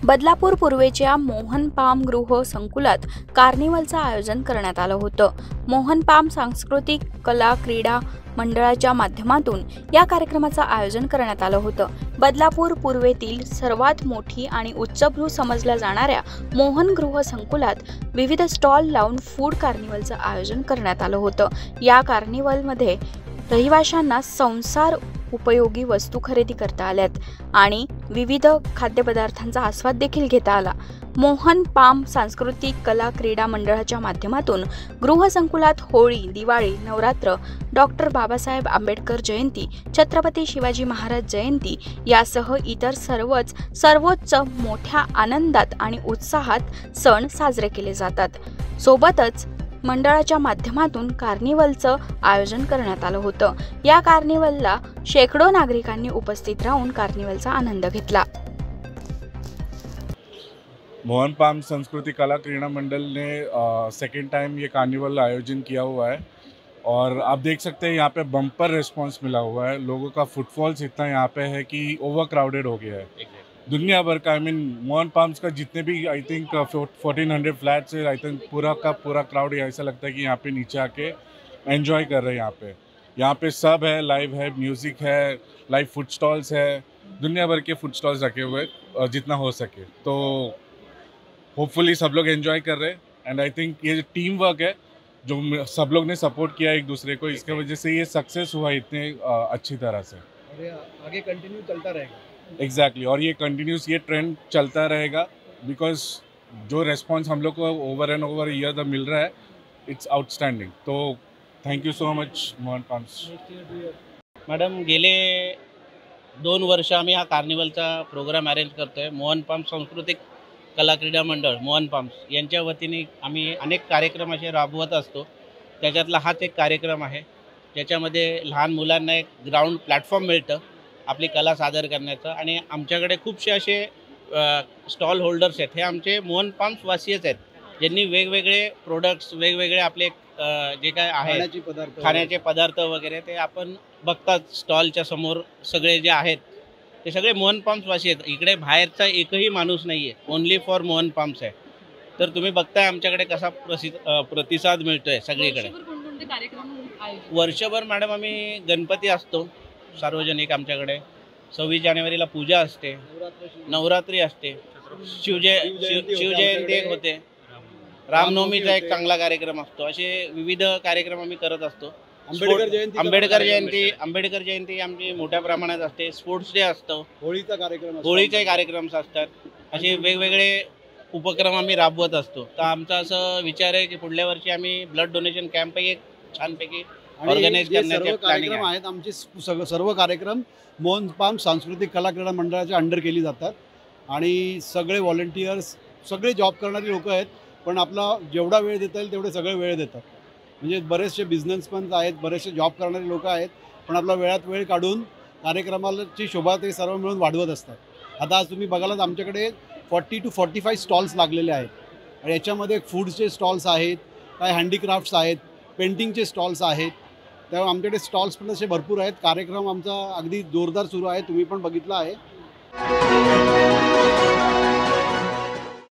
बदलापूर पूर्वेच्या मोहन पाम गृह संकुलात कार्निवलचं आयोजन करण्यात आलं होतं। मोहन पाम सांस्कृतिक कला क्रीडा मंडळाच्या माध्यमातून या कार्यक्रमाचं आयोजन करण्यात आलं होतं। बदलापूर पूर्वेतील सर्वात मोठी आणि उच्चभ्रू समजल्या जाणाऱ्या मोहन गृह संकुलात विविध स्टॉल लावून फूड कार्निवलचं आयोजन करण्यात आलं होतं। या कार्निवलमध्ये रहिवाशांना संसार उपयोगी वस्तू खरेदी करता आल्यात आणि विविध खाद्यपदार्थांचा आस्वाद देखील घेता आला। मोहन पाम सांस्कृतिक कला क्रीडा मंडळाच्या माध्यमातून गृहसंकुलात होळी, दिवाळी, नवरात्र, डॉक्टर बाबासाहेब आंबेडकर जयंती, छत्रपती शिवाजी महाराज जयंती यासह इतर सर्वोच्च मोठ्या आनंदात आणि उत्साहात सण साजरे केले जातात। सोबतच मंडळाच्या माध्यमातून कार्निवलचं आयोजन करण्यात आलं होतं। या कार्निवलला शेकडो नागरिकांनी उपस्थित राहून कार्निवलचा आनंद घेतला। मोहन पाम संस्कृति कला क्रीड़ा मंडल ने सेकेंड टाइम ये कार्निवल आयोजन किया हुआ है और आप देख सकते हैं यहाँ पे बम्पर रिस्पांस मिला हुआ है। लोगों का फुटफॉल्स इतना यहाँ पे है कि ओवर क्राउडेड हो गया है। दुनिया भर का मोहन पाम्स का जितने भी आई थिंक 1400 फ्लैट्स है, आई थिंक पूरा का पूरा क्राउड ऐसा लगता है कि यहाँ पे नीचे आके एंजॉय कर रहे हैं। यहाँ पे सब है, लाइव है, म्यूज़िक है, लाइव फूड स्टॉल्स है, दुनिया भर के फूड स्टॉल्स रखे हुए जितना हो सके। तो होपफुली सब लोग एंजॉय कर रहे हैं एंड आई थिंक ये टीम वर्क है जो सब लोग ने सपोर्ट किया एक दूसरे को, इसके वजह से ये सक्सेस हुआ इतने अच्छी तरह से। और ये आगे कंटिन्यू चलता रहेगा। एग्जैक्टली और ये कंटिन्यूस ये ट्रेंड चलता रहेगा बिकॉज जो रेस्पॉन्स हम लोग को over end over year mill रहा है इट्स आउटस्टैंडिंग। तो thank you so much Mohan palms. Madam, गेले 2 वर्ष आम्ही हा कार्निवलचा प्रोग्राम अरेंज करतोय। मोहन पाम सांस्कृतिक कला क्रीडा मंडळ मोहन पाम्स यांच्या वतीने आम्ही अनेक कार्यक्रम असे राबवत असतो। त्याच्यातला हाच एक कार्यक्रम आहे ज्याच्यामध्ये लहान मुलांना एक ग्राउंड प्लॅटफॉर्म मिळतं आपली कला सादर करण्याचं। आणि आमच्याकडे खूपसे असे स्टॉल होल्डर्स आहेत, हे आमचे मोहन पाम्स वासीयच आहेत, ज्यांनी वेगवेगळे प्रोडक्ट्स, वेगवेगळे आपले जे काय आहे खाण्याचे पदार्थ वगैरे ते आपण बघतात स्टॉलच्या समोर सगळे जे आहेत ते सगळे मोहन पाम्स वासी आहेत। इकडे बाहेरचा एकही माणूस नाही आहे, ओनली फॉर मोहन पाम्स आहे। तर तुम्ही बघताय आमच्याकडे कसा प्रतिसाद मिळतोय सगळीकडे। वर्षभर मॅडम आम्ही गणपती असतो सार्वजनिक, आमच्याकडे 26 जानेवारीला पूजा असते, नवरात्री असते, शिवजयंती एक होते, रामनवमीचा एक चांगला कार्यक्रम असतो। असे विविध कार्यक्रम आम्ही करत असतो। आंबेडकर जयंती आमची मोठ्या प्रमाणात असते, स्पोर्ट्स डे असतो, होळीचे कार्यक्रम असतात। असे वेगवेगळे उपक्रम आम्ही राबवत असतो। तर आमचा असं विचार आहे की पुढल्या वर्षी आम्ही ब्लड डोनेशन कॅम्प एक छानपैकी ऑर्गनाइज करण्याचे प्लॅनिंग आहेत। आमचे सर्व कार्यक्रम मोहन पाम सांस्कृतिक कला क्रीडा मंडळाच्या अंडर केली जातात आणि सगळे व्हॉलंटियर्स, सगळे जॉब करणारी लोक आहेत, पण आपला जेवढा वेळ देता येईल तेवढे सगळे वेळ देतात। म्हणजे बरेचसे बिझनेसमॅन आहेत, बरेचसे जॉब करणारे लोक आहेत, पण आपला वेळात वेळ काढून कार्यक्रमाची शोभा ते सर्व मिळून वाढवत असतात। आता आज तुम्ही बघालात आमच्याकडे 40 to 45 स्टॉल्स लागलेले आहेत आणि याच्यामध्ये फूडचे स्टॉल्स आहेत, काही हँडीक्राफ्ट्स आहेत, पेंटिंगचे स्टॉल्स आहेत। त्यामुळे आमच्याकडे स्टॉल्स पण असे भरपूर आहेत। कार्यक्रम आमचा अगदी जोरदार सुरू आहे, तुम्ही पण बघितला आहे।